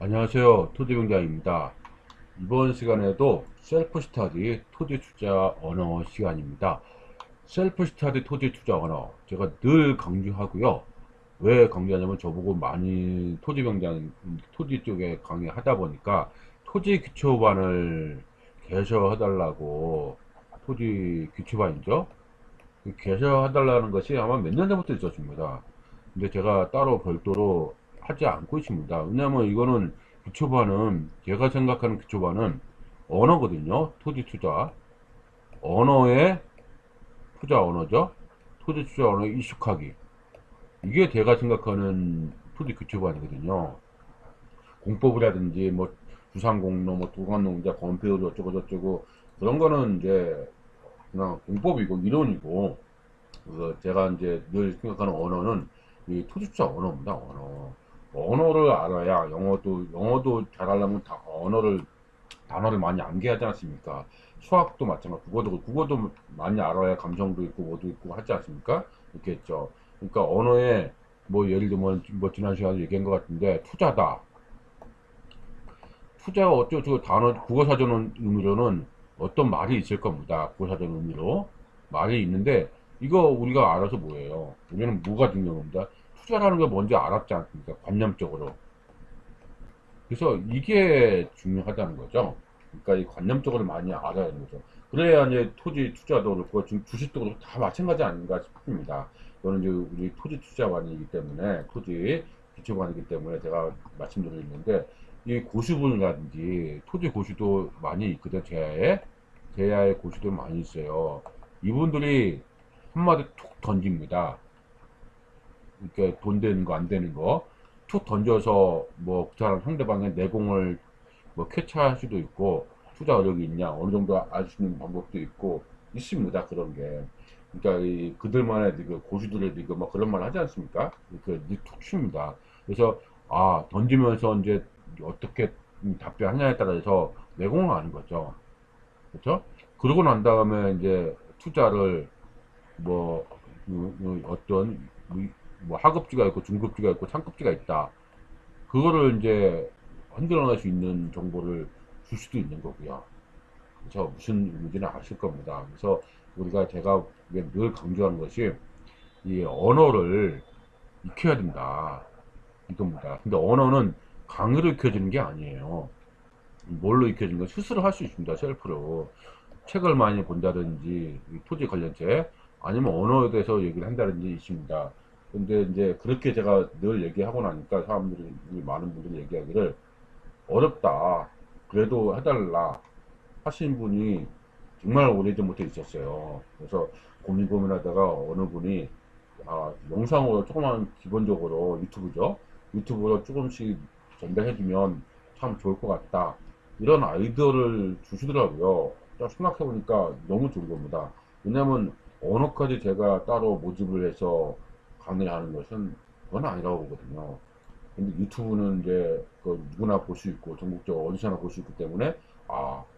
안녕하세요. 토지병장입니다. 이번 시간에도 셀프 스터디 토지 투자 언어 시간입니다. 셀프 스터디 토지 투자 언어 제가 늘 강조하고요. 왜 강조하냐면 저보고 많이 토지병장 토지 쪽에 강의하다 보니까 토지 기초반을 개설해달라고. 토지 기초반이죠. 개설해달라는 것이 아마 몇 년 전부터 있었습니다. 근데 제가 따로 별도로 하지 않고 있습니다. 왜냐면 이거는 기초반은, 제가 생각하는 기초반은 언어거든요. 토지 투자 언어의 투자 언어죠. 토지 투자 언어에 익숙하기, 이게 제가 생각하는 토지 기초반이거든요. 공법이라든지 뭐 주상공로, 뭐 도관농자, 건폐율 어쩌고 저쩌고 그런 거는 이제 그냥 공법이고 이론이고, 제가 이제 늘 생각하는 언어는 이 토지투자 언어입니다. 언어를 알아야, 영어도 잘하려면 다 언어를, 단어를 많이 암기하지 않습니까? 수학도 마찬가지, 국어도 많이 알아야 감성도 있고 뭐도 있고 하지 않습니까? 이렇게 했죠. 그러니까 언어에, 뭐 예를 들면 뭐 지난 시간에 얘기한 것 같은데, 투자가 어쩌고 단어, 국어사전 의미로는 어떤 말이 있을 겁니다. 국어사전 의미로 말이 있는데, 이거 우리가 알아서 뭐예요? 우리는 뭐가 중요한 겁니다. 투자라는 게 뭔지 알았지 않습니까? 관념적으로. 그래서 이게 중요하다는 거죠. 그러니까 이 관념적으로 많이 알아야 하는 거죠. 그래야 이제 토지 투자도 그렇고 지금 주식도 그렇고 다 마찬가지 아닌가 싶습니다. 이거는 이제 우리 토지 투자관이기 때문에, 토지 기초관이기 때문에 제가 말씀드리는데, 이 고수분이라든지 토지 고수도 많이 있거든. 제야의 고수도 많이 있어요. 이분들이 한마디 툭 던집니다. 이렇게 돈 되는 거 안 되는 거 툭 던져서, 뭐 그 사람 상대방의 내공을 뭐 쾌차할 수도 있고, 투자 어력이 있냐 어느 정도 알 수 있는 방법도 있고 있습니다. 그런 게. 그러니까 이 그들만의 그 고수들의 그 뭐 그런 말 하지 않습니까? 툭 칩니다. 그래서 던지면서 이제 어떻게 답변하냐에 따라서 내공을 아는 거죠. 그렇죠? 그러고 난 다음에 이제 투자를, 뭐, 어떤, 뭐 하급지가 있고 중급지가 있고 상급지가 있다. 그거를 이제 흔들어낼 수 있는 정보를 줄 수도 있는 거고요. 그래서 무슨 의미인지는 아실 겁니다. 그래서 제가 늘 강조하는 것이, 이 언어를 익혀야 된다, 이겁니다. 근데 언어는 강의로 익혀지는 게 아니에요. 뭘로 익혀지는 건 스스로 할 수 있습니다. 셀프로. 책을 많이 본다든지, 토지 관련 책, 아니면 언어에 대해서 얘기를 한다든지 있습니다. 근데 이제 그렇게 제가 늘 얘기하고 나니까 사람들이, 많은 분들이 얘기하기를 어렵다, 그래도 해달라 하시는 분이 정말 오래전부터 있었어요. 그래서 고민하다가 어느 분이, 영상으로 조그만, 기본적으로 유튜브죠. 유튜브로 조금씩 전달해주면 참 좋을 것 같다, 이런 아이디어를 주시더라고요. 생각해보니까 너무 좋은 겁니다. 왜냐면 언어까지 제가 따로 모집을 해서 강의를 하는 것은 그건 아니라고 보거든요. 근데 유튜브는 이제 그 누구나 볼 수 있고 전국적으로 어디서나 볼 수 있기 때문에,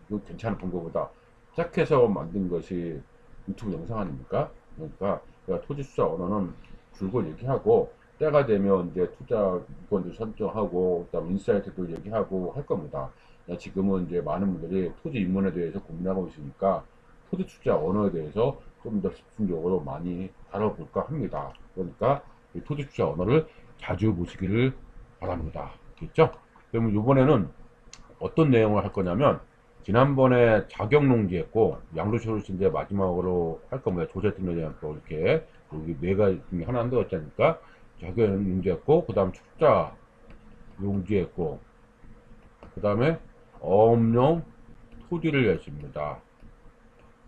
이거 괜찮은 방법이다 시작해서 만든 것이 유튜브 영상 아닙니까? 그러니까 제가 토지 투자 언어는 줄곧 얘기하고, 때가 되면 이제 투자 이건들 선정하고, 그다음 인사이트도 얘기하고 할 겁니다. 지금은 이제 많은 분들이 토지 입문에 대해서 고민하고 있으니까 토지 투자 언어에 대해서 좀 더 집중적으로 많이 다뤄볼까 합니다. 그러니까 이 토지 투자 언어를 자주 보시기를 바랍니다. 됐죠? 그러면 이번에는 어떤 내용을 할 거냐면, 지난번에 자격농지 했고 양도소득 이제 마지막으로 할 겁니다. 조세팀에 대한 또 이렇게 여기 네 가지 중에 하나 안 들었자니까, 자격농지 했고, 그 다음 축자 용지 했고, 그 다음에 어업용 토지를 했습니다.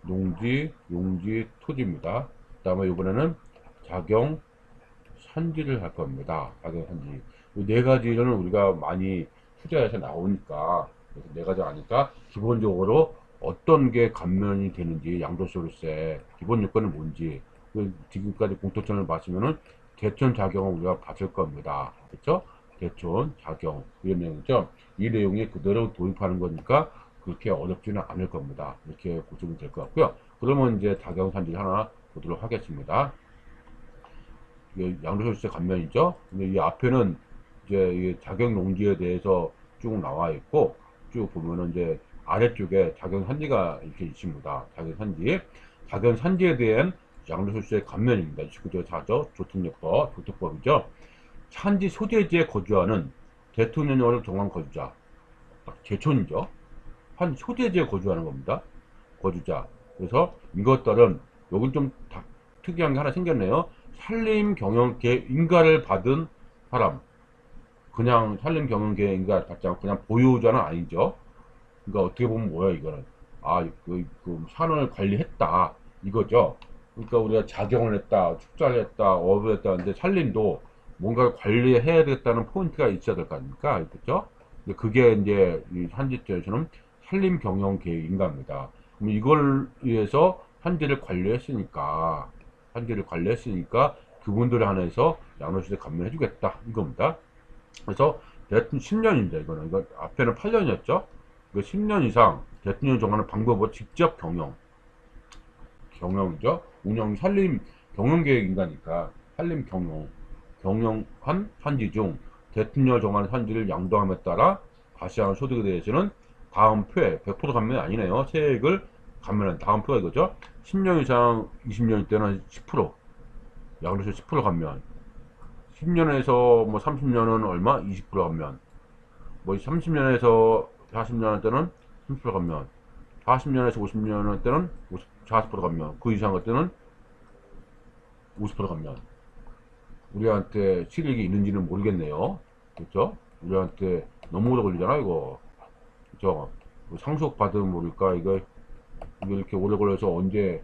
농지, 용지, 토지입니다. 그 다음에 이번에는 자경 산지를 할 겁니다. 자경 산지. 이 네 가지는 우리가 많이 투자해서 나오니까, 그래서 네 가지 아니까 기본적으로 어떤 게 감면이 되는지, 양도소득세 기본 요건은 뭔지, 지금까지 공토천을 봤으면은 대천 자경을 우리가 봤을 겁니다. 그렇죠? 대천 자경 이런 내용이죠. 이 내용이 그대로 도입하는 거니까 그렇게 어렵지는 않을 겁니다. 이렇게 보시면 될 것 같고요. 그러면 이제 자경 산지 하나 보도록 하겠습니다. 양도소득세 감면이죠. 근데 이 앞에는 이제 이 자격 농지에 대해서 쭉 나와 있고, 쭉 보면은 이제 아래쪽에 자견산지가 이렇게 있습니다. 자견산지. 자견산지에 대한 양도소득세 감면입니다. 29조 4조 조특요법, 산지 소재지에 거주하는 대통령령을 정한 거주자. 제촌이죠. 한 소재지에 거주하는 겁니다. 거주자. 그래서 이것 따른, 요건 좀 특이한 게 하나 생겼네요. 산림 경영계 인가를 받은 사람. 그냥 산림 경영계 인가를 받지 않고 그냥 보유자는 아니죠. 그러니까 어떻게 보면 뭐야 이거는. 아, 그 산을 관리했다. 이거죠. 그러니까 우리가 작용을 했다, 축사를 했다, 어업을 했다는데 산림도 뭔가를 관리해야 되겠다는 포인트가 있어야 될 거 아닙니까? 그렇죠? 그게 이제 이 산지법에서는 산림 경영 계획 인가입니다. 그럼 이걸 위해서 산지를 관리했으니까 그분들에 한해서 양도소득세 감면해주겠다 이겁니다. 그래서 대충 10년입니다. 이거 앞에는 8년이었죠. 10년 이상 대통령이 정하는 방법으로 직접 경영이죠. 운영 산림 경영 계획 인가니까 산림 경영한 산지 중 대통령이 정하는 산지를 양도함에 따라 과세하는 소득에 대해서는 다음 표에 100% 감면이 아니네요. 세액을 감면한 다음 표가 이거죠. 10년 이상 20년 때는 10% 양도세 10% 감면. 10년에서 뭐 30년은 얼마? 20% 감면. 뭐 30년에서 40년 때는 30% 감면. 40년에서 50년 때는 40% 감면. 그 이상 때는 50% 감면. 우리한테 실익이 있는지는 모르겠네요. 그렇죠? 우리한테 너무 오래 걸리잖아 이거. 그렇죠? 상속 받으면 모를까 이거 이렇게 오래 걸려서 언제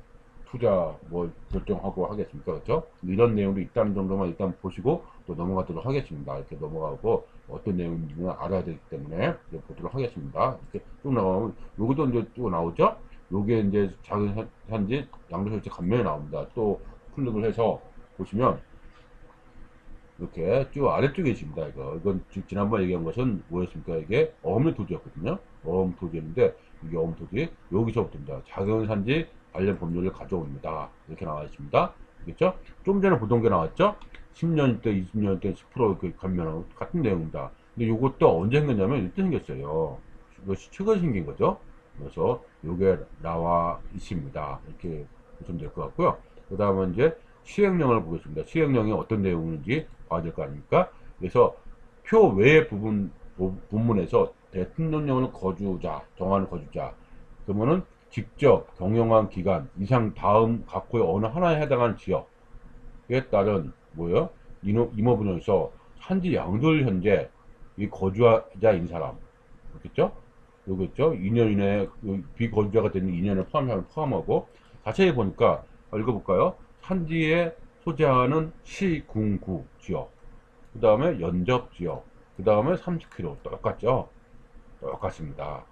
투자 뭐 결정하고 하겠습니까? 그렇죠? 이런 내용도 있다는 정도만 일단 보시고 또 넘어가도록 하겠습니다. 이렇게 넘어가고 어떤 내용인지는 알아야 되기 때문에 보도록 하겠습니다. 이렇게 쭉 나가면 여기도 이제 또 나오죠? 요게 이제 작은 산지 양도소득세 감면이 나옵니다. 또 클릭을 해서 보시면 이렇게 쭉 아래쪽에 있습니다. 이건 지난번에 얘기한 것은 뭐였습니까? 이게 어음의 토지였거든요. 어음 토지인데 이게 어음 토지 여기서부터입니다. 작은 산지 관련 법률을 가져옵니다. 이렇게 나와 있습니다. 알겠죠? 좀 전에 보던 게 나왔죠? 10년 때, 20년 때 10% 감면하고 같은 내용입니다. 근데 이것도 언제 생겼냐면 이때 생겼어요. 이것이 최근 생긴 거죠. 그래서 이게 나와 있습니다. 이렇게 보시면 될 것 같고요. 그 다음은 이제 시행령을 보겠습니다. 시행령이 어떤 내용인지 봐야 될 거 아닙니까? 그래서 표 외의 부분에서 대통령령을 정하는 거주자. 그러면은 직접 경영한 기간 이상 다음 각호의 어느 하나에 해당하는 지역에 따른 뭐예요? 임업운영에서 산지 양도일 현재 이 거주자인 사람. 그렇겠죠? 요겠죠? 2년 이내에 비거주자가 되는 2년을 포함하고 자세히 보니까 읽어볼까요? 산지에 소재하는 시, 군, 구 지역, 그 다음에 연접 지역, 그 다음에 30km 똑같죠? 똑같습니다.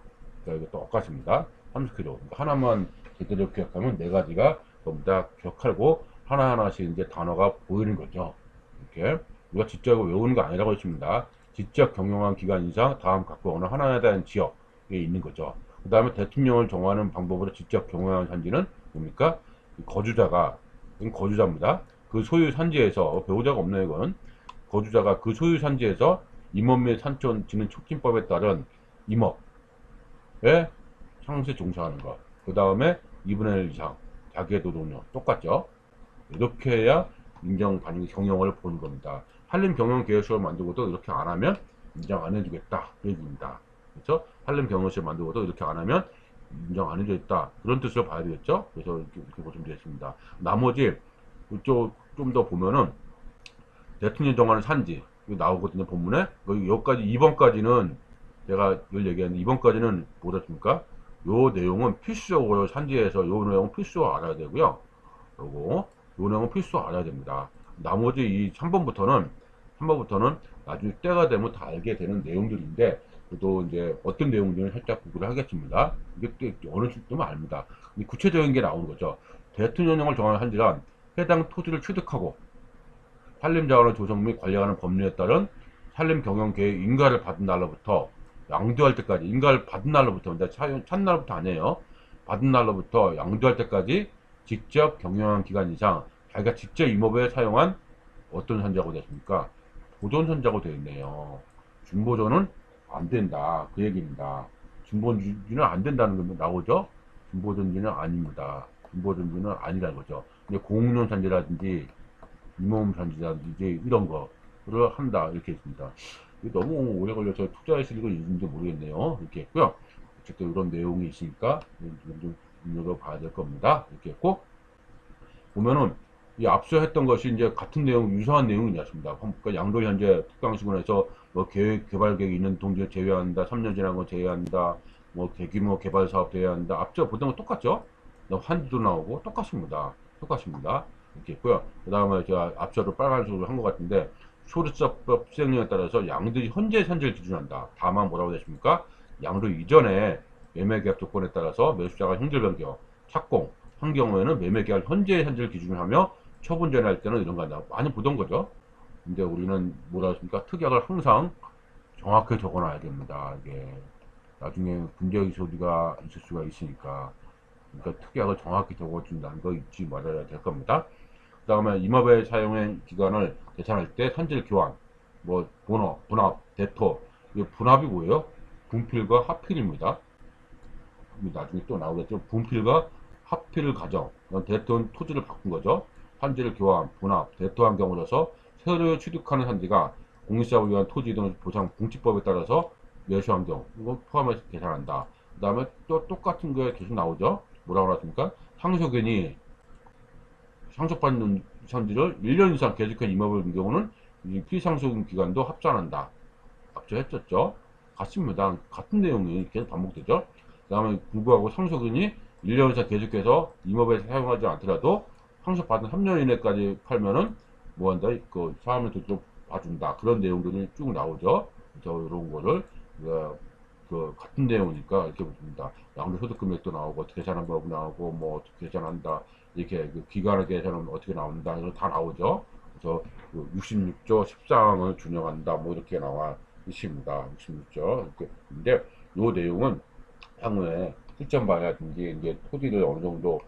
이거 똑같습니다. 30km. 그러니까 하나만 제대로 기억하면 네 가지가 전부 다 기억하고 하나하나씩 이제 단어가 보이는 거죠. 이렇게 우리가 직접 외우는 거 아니라고 했습니다. 직접 경영한 기간 이상 다음 각각 어느 하나에 대한 지역에 있는 거죠. 그 다음에 대통령을 정하는 방법으로 직접 경영한 산지는 뭡니까? 거주자가, 이건 거주자입니다. 그 소유 산지에서, 배우자가 없네요, 이건. 거주자가 그 소유 산지에서 임업 및 산촌 진흥 촉진법에 따른 임업에 상세 종사하는 것. 그 다음에 2분의 1 이상 자기의 노동력 똑같죠. 이렇게 해야 인정 반영 경영을 보는 겁니다. 한림 경영 계획서를 만들고도 이렇게 안 하면 인정 안 해주겠다 그 얘기입니다. 그렇죠? 한림 경영서를 만들고도 이렇게 안 하면 인정 안 해주겠다 그런 뜻으로 봐야 되겠죠. 그래서 이렇게 보시면 되겠습니다. 나머지 좀 더 보면은 대통령 정하는 산지 나오거든요. 본문에 여기까지 2번까지는 제가 늘 얘기하는 2번까지는 뭐랬습니까? 요 내용은 필수적으로 산지에서 요 내용은 필수적으로 알아야 되고요. 요 내용은 필수적으로 알아야 됩니다. 나머지 이 3번부터는 나중에 때가 되면 다 알게 되는 내용들인데 그래도 이제 어떤 내용들은 살짝 구분을 하겠습니다. 이게 어느 정도면 압니다. 구체적인 게 나오는 거죠. 대통령령을 정하는 한지란 해당 토지를 취득하고 산림자원을 조성 및 관리하는 법률에 따른 산림 경영 계획 인가를 받은 날로부터 양도할 때까지, 인가를 받은 날로부터, 찬 날부터 아니에요. 받은 날로부터 양도할 때까지 직접 경영한 기간 이상 자기가 직접 임업에 사용한 어떤 선자고 됐습니까? 보존 선자고 되어 있네요. 중보존은 안 된다. 그 얘기입니다. 중보증지는 안 된다는 거 나오죠? 중보증지는 아닙니다. 중보증지는 아니라는 거죠. 근데 공인원 산지라든지 임원 산지라든지 이런 거를 한다. 이렇게 있습니다. 너무 오래 걸려서 투자하실 이거 있는지 모르겠네요. 이렇게 했고요. 어쨌든 이런 내용이 있으니까 좀 눈여겨봐야 될 겁니다. 이렇게 했고, 보면은 이 앞서 했던 것이 이제 같은 내용, 유사한 내용이 있습니다. 그러니까 양도 현재 특강시군에서 뭐 계획, 개발 계획이 있는 동지를 제외한다, 3년 지난 거 제외한다, 뭐 대규모 개발 사업 제외한다. 앞서 보던 거 똑같죠? 환지도 나오고 똑같습니다. 똑같습니다. 이렇게 있고요. 그 다음에 제가 앞서로 빨간색으로 한 것 같은데, 소득세법 시행령에 따라서 양도이 현재 산지를 기준한다. 다만 뭐라고 되십니까? 양도 이전에 매매계약 조건에 따라서 매수자가 형질 변경, 착공, 한 경우에는 매매계약 현재 산지를 기준으로 하며 처분 전환할 때는 이런 거 한다. 많이 보던 거죠. 근데 우리는 뭐라 했습니까? 특약을 항상 정확하게 적어놔야 됩니다. 이게 나중에 분쟁 소리가 있을 수가 있으니까. 그러니까 특약을 정확히 적어준다는 거 잊지 말아야 될 겁니다. 그 다음에 임업의 사용의 기간을 계산할 때 산질 교환, 뭐 본업, 분합, 대토. 이 분합이 뭐예요? 분필과 합필입니다. 나중에 또 나오겠죠. 분필과 합필 가정. 대토는 토지를 바꾼 거죠. 산지를 교환, 분합, 대토한 경우라서 새로 취득하는 산지가 공익사업을 위한 토지 등 보상 공지법에 따라서 매수한 경우 이거 포함해서 계산한다. 그 다음에 또 똑같은 게 계속 나오죠. 뭐라고 하셨습니까? 상속인이 상속받는 산지를 1년 이상 계속해 임업을 한 경우는 피상속인 기간도 합산한다. 앞서 했었죠. 같습니다. 같은 내용이 계속 반복되죠. 그 다음에 불구하고 상속인이 1년 이상 계속해서 임업에 사용하지 않더라도 상속받은 3년 이내까지 팔면은 뭐 한다? 그 사람을 또 봐준다. 그런 내용들이 쭉 나오죠. 그래서 이런 거를 그 같은 내용이니까 이렇게 보십니다. 양도소득 금액도 나오고 어떻게 계산한 법 나오고 뭐 어떻게 계산한다. 이렇게 그 기간을 계산하면 어떻게 나온다. 이런 다 나오죠. 그래서 그 66조 14항을 준용한다. 뭐 이렇게 나와 있습니다. 66조. 이렇게. 근데 요 내용은 향후에 실전 방향이든지 이제 토지를 어느 정도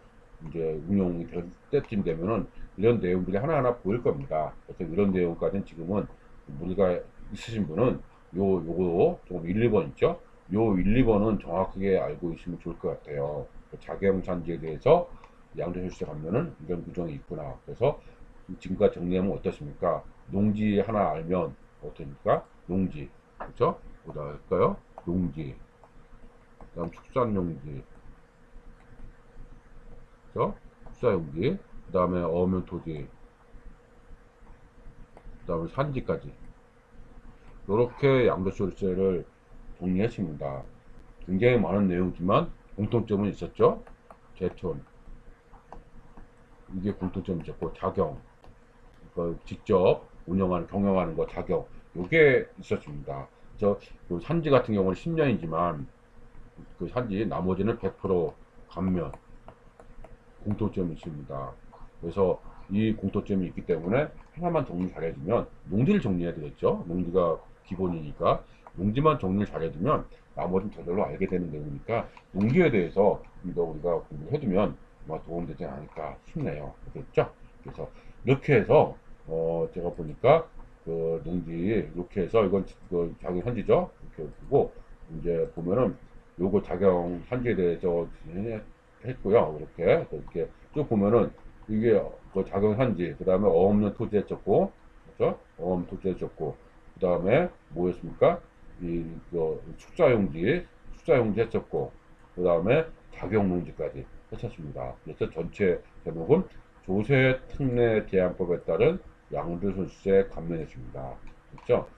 이제 운용이 될 때쯤 되면은 이런 내용들이 하나하나 보일 겁니다. 그래서 이런 내용까지는 지금은 우리가 있으신 분은 요거 조금 1, 2번 있죠? 요 1, 2번은 정확하게 알고 있으면 좋을 것 같아요. 자경산지에 대해서 양도소득세 가면은 이런 규정이 있구나. 그래서 지금까지 정리하면 어떻습니까? 농지 하나 알면 어떻습니까? 농지. 그렇죠? 뭐다 할까요? 농지. 그다음 축산용지. 그렇죠? 축사용지. 그다음에 어민 토지. 그다음에 산지까지. 이렇게 양도소득세를 정리했습니다. 굉장히 많은 내용이지만 공통점은 있었죠. 제촌. 이게 공통점이 있었고 작용. 그 직접 운영하는 경영하는 거 작용. 요게 있었습니다. 그래서 그 산지 같은 경우는 10년이지만 그 산지 나머지는 100% 감면 공통점이 있습니다. 그래서 이 공통점이 있기 때문에 하나만 정리 잘해주면 농지를 정리해야 되겠죠. 농지가 기본이니까 농지만 정리를 잘해두면 나머지는 저절로 알게 되는 내용이니까 농지에 대해서 우리가 공부를 해두면 아마 도움되지 않을까 싶네요. 그렇죠? 그래서 이렇게 해서 제가 보니까 그 농지 이렇게 해서 이건 그 작용 산지죠. 이렇게 보고 이제 보면은 요거 작용 산지에 대해서 했고요. 이렇게 쭉 보면은 이게 그 작용 산지, 그 다음에 어업용 토지에 쳤고, 그렇죠? 어업 토지에 쳤고, 그 다음에 뭐였습니까? 축사용지 했었고, 그 다음에 작용농지까지 했었습니다. 그래서 전체 제목은 조세특례제한법에 따른 양도소득세 감면했습니다. 그렇죠?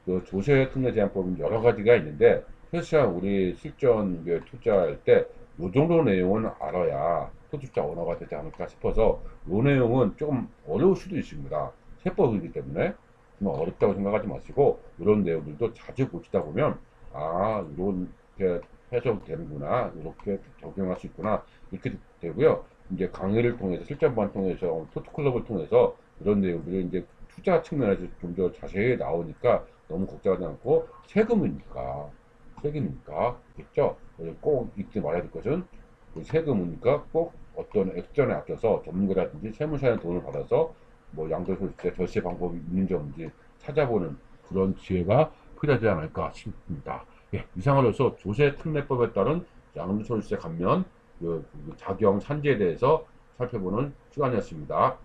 그 조세특례제한법은 여러 가지가 있는데, 사실상 우리 실전 투자할 때 이 정도 내용은 알아야 토주자 언어가 되지 않을까 싶어서 이 내용은 조금 어려울 수도 있습니다. 세법이기 때문에 뭐 어렵다고 생각하지 마시고 이런 내용들도 자주 보시다 보면 이렇게 해석되는구나, 이렇게 적용할 수 있구나 이렇게 되고요. 이제 강의를 통해서 실전반 통해서 토트클럽을 통해서 이런 내용들이 이제 투자 측면에서 좀 더 자세히 나오니까 너무 걱정하지 않고 세금이니까 겠죠. 꼭 잊지 말아야 될 것은 세금이니까 꼭 어떤 액션에 아껴서 전문가라든지 세무사의 돈을 받아서 뭐 양도소득세 절세 방법이 있는지 없는지 찾아보는 그런 기회가 필요하지 않을까 싶습니다. 예, 이상으로 해서 조세 특례법에 따른 양도소득세 감면 작용 산지에 대해서 살펴보는 시간이었습니다.